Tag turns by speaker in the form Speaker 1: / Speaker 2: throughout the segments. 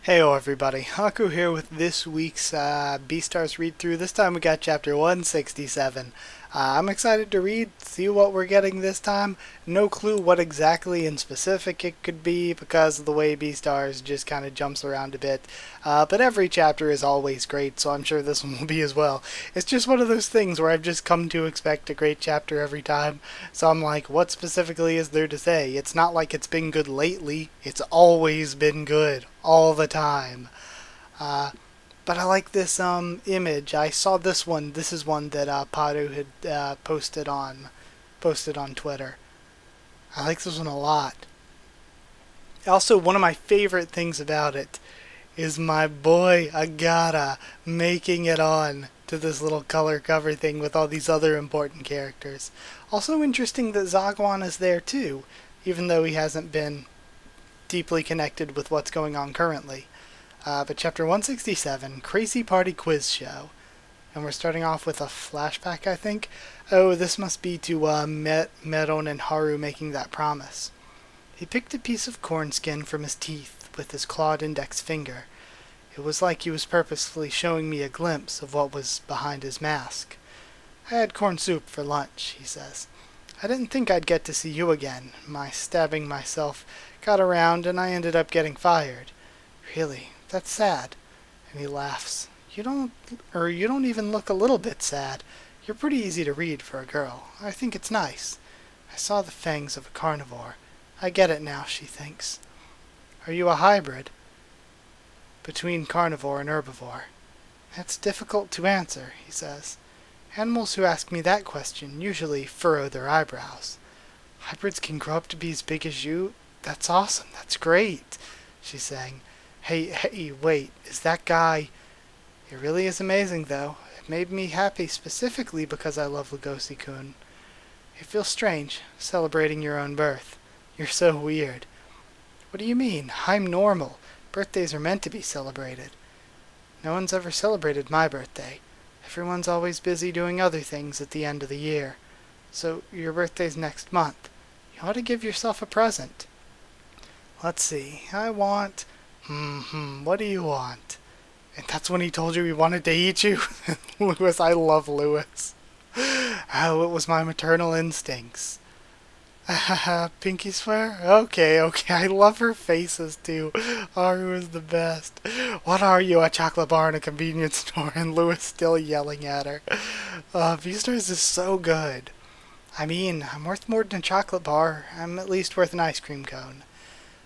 Speaker 1: Heyo everybody, Haku here with this week's Beastars read-through. This time we got chapter 167. I'm excited to read, see what we're getting this time. No clue what exactly in specific it could be because of the way Beastars just kind of jumps around a bit. But every chapter is always great, so I'm sure this one will be as well. It's just one of those things where I've just come to expect a great chapter every time. So I'm like, what specifically is there to say? It's not like it's been good lately. It's always been good. All the time. But I like this image. I saw this one. This is one that Paru had posted on Twitter. I like this one a lot. Also, one of my favorite things about it is my boy Agata making it on to this little color cover thing with all these other important characters. Also interesting that Zagwan is there too, even though he hasn't been deeply connected with what's going on currently. But chapter 167, Crazy Party Quiz Show. And we're starting off with a flashback, I think. Oh, this must be to Meron and Haru making that promise. He picked a piece of corn skin from his teeth with his clawed index finger. It was like he was purposefully showing me a glimpse of what was behind his mask. I had corn soup for lunch, he says. I didn't think I'd get to see you again. My stabbing myself got around and I ended up getting fired. Really, that's sad. And he laughs. You don't even look a little bit sad. You're pretty easy to read for a girl. I think it's nice. I saw the fangs of a carnivore. I get it now, she thinks. Are you a hybrid? Between carnivore and herbivore. That's difficult to answer, he says. Animals who ask me that question usually furrow their eyebrows. Hybrids can grow up to be as big as you? That's awesome. That's great, she's saying. Hey, wait, is that guy... It really is amazing, though. It made me happy specifically because I love Lugosi-kun. It feels strange, celebrating your own birth. You're so weird. What do you mean? I'm normal. Birthdays are meant to be celebrated. No one's ever celebrated my birthday. Everyone's always busy doing other things at the end of the year. So, your birthday's next month. You ought to give yourself a present. Let's see. I want... what do you want? And that's when he told you he wanted to eat you? Lewis, I love Lewis. Oh, it was my maternal instincts. Pinky swear? Okay. I love her faces too. Haru is the best. What are you, a chocolate bar in a convenience store? And Lewis still yelling at her. Beastars is so good. I mean, I'm worth more than a chocolate bar. I'm at least worth an ice cream cone.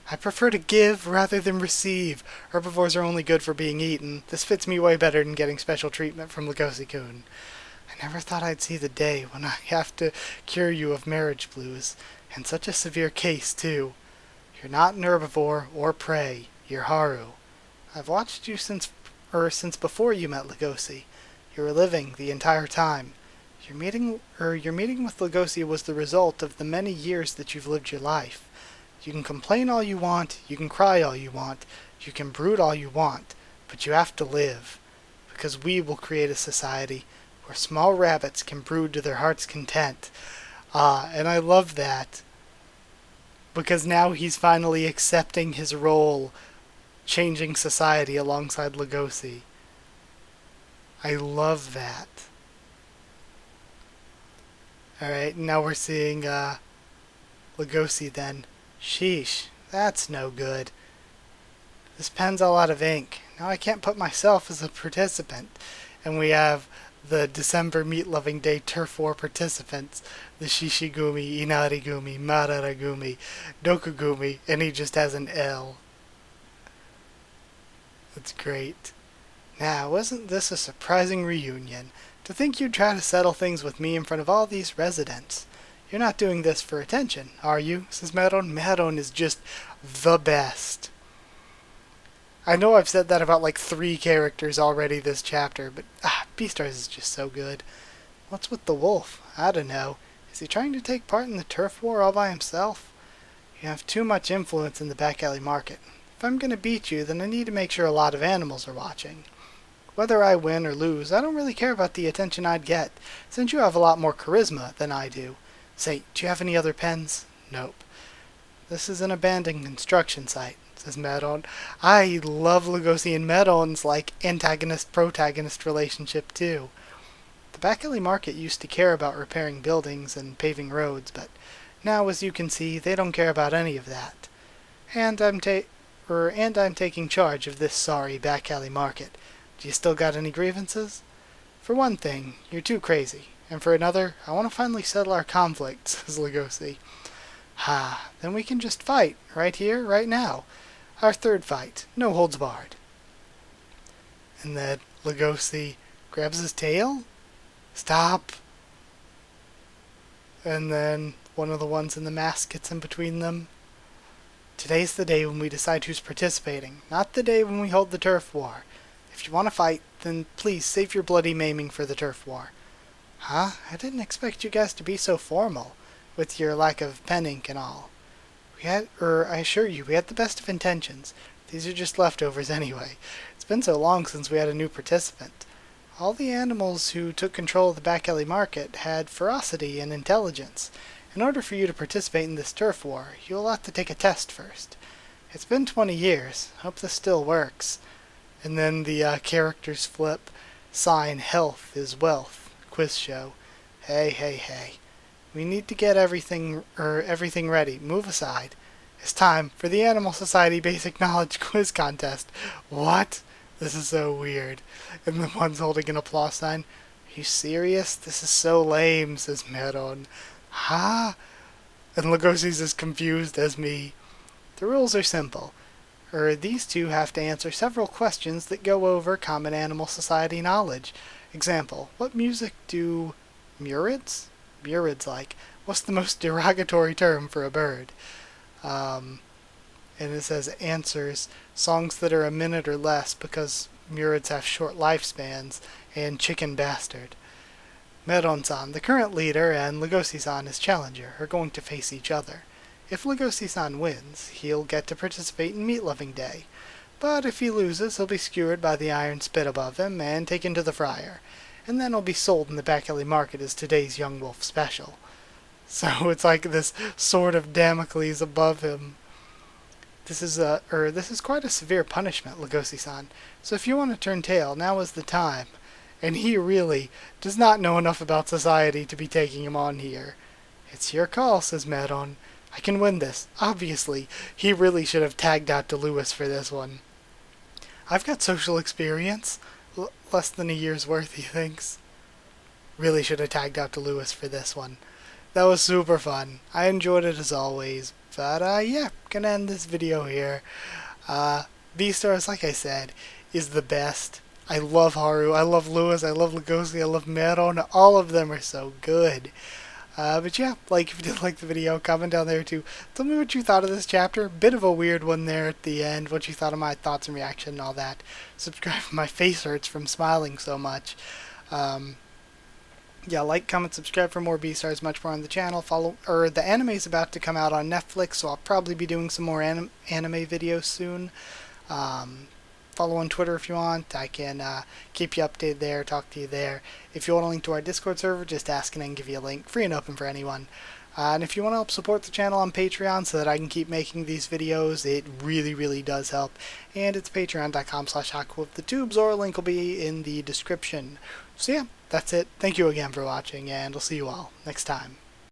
Speaker 1: I prefer to give rather than receive. Herbivores are only good for being eaten. This fits me way better than getting special treatment from Lugosi-kun. I never thought I'd see the day when I have to cure you of marriage blues. In such a severe case, too. You're not an herbivore or prey. You're Haru. I've watched you since before you met Lugosi. You were living the entire time. Your meeting with Lugosi was the result of the many years that you've lived your life. You can complain all you want, you can cry all you want, you can brood all you want, but you have to live. Because we will create a society where small rabbits can brood to their heart's content. And I love that. Because now he's finally accepting his role, changing society alongside Lugosi. I love that. Alright, now we're seeing Lugosi then. Sheesh, that's no good. This pen's all out of ink. Now I can't put myself as a participant. And we have the December Meat Loving Day Turf War participants. The Shishigumi, Inarigumi, Mararagumi, Dokugumi, and he just has an L. That's great. Now, wasn't this a surprising reunion? To think you'd try to settle things with me in front of all these residents. You're not doing this for attention, are you? Says Meron. Meron is just the best. I know I've said that about like 3 characters already this chapter, but Beastars is just so good. What's with the wolf? I don't know. Is he trying to take part in the turf war all by himself? You have too much influence in the back alley market. If I'm going to beat you, then I need to make sure a lot of animals are watching. Whether I win or lose, I don't really care about the attention I'd get, since you have a lot more charisma than I do. Say, do you have any other pens? Nope. This is an abandoned construction site. says Medon. I love Lugosi and Medon's like antagonist-protagonist relationship too. The back alley market used to care about repairing buildings and paving roads, but now, as you can see, they don't care about any of that. And I'm taking charge of this sorry back alley market. Do you still got any grievances? For one thing, you're too crazy, and for another, I want to finally settle our conflict, says Lugosi. Ha, then we can just fight, right here, right now. Our third fight, no holds barred. And then Lugosi grabs his tail? Stop! And then one of the ones in the mask gets in between them. Today's the day when we decide who's participating, not the day when we hold the turf war. If you want to fight, then please save your bloody maiming for the turf war. Huh? I didn't expect you guys to be so formal, with your lack of pen ink and all. I assure you, we had the best of intentions. These are just leftovers anyway. It's been so long since we had a new participant. All the animals who took control of the back alley market had ferocity and intelligence. In order for you to participate in this turf war, you'll have to take a test first. It's been 20 years. Hope this still works. And then the characters flip. Sign health is wealth. Quiz show. Hey. We need to get everything ready. Move aside. It's time for the Animal Society Basic Knowledge Quiz Contest. What? This is so weird. And the one's holding an applause sign. Are you serious? This is so lame, says Medon. Huh? And Lugosi's as confused as me. The rules are simple. These two have to answer several questions that go over common Animal Society knowledge. Example, what music do murids like? What's the most derogatory term for a bird? And it says answers songs that are a minute or less because murids have short lifespans, and chicken bastard. Medon-san, the current leader, and Lugosi-san, his challenger, are going to face each other. If Lugosi-san wins, he'll get to participate in Meat Loving Day. But if he loses, he'll be skewered by the iron spit above him and taken to the fryer. And then he'll be sold in the back alley market as today's Young Wolf special. So it's like this sword of Damocles above him. This is quite a severe punishment, Lugosi-san. So if you want to turn tail, now is the time. And he really does not know enough about society to be taking him on here. It's your call, says Medon. I can win this. Obviously, he really should have tagged out to Lewis for this one. I've got social experience. Less than a year's worth, he thinks. Really should have tagged out to Lewis for this one. That was super fun. I enjoyed it as always. But, yeah, gonna end this video here. Beastars, like I said, is the best. I love Haru, I love Lewis, I love Lugosi, I love Medon. All of them are so good. But yeah, if you did like the video, comment down there too. Tell me what you thought of this chapter. Bit of a weird one there at the end. What you thought of my thoughts and reaction and all that. Subscribe. My face hurts from smiling so much. Yeah, like, comment, subscribe for more Beastars, much more on the channel. The anime is about to come out on Netflix, so I'll probably be doing some more anime videos soon. Follow on Twitter if you want. I can keep you updated there, talk to you there. If you want a link to our Discord server, just ask and I can give you a link. Free and open for anyone. And if you want to help support the channel on Patreon so that I can keep making these videos, it really, really does help. And it's patreon.com/Haku of the Tubes, or a link will be in the description. So yeah, that's it. Thank you again for watching, and I'll see you all next time.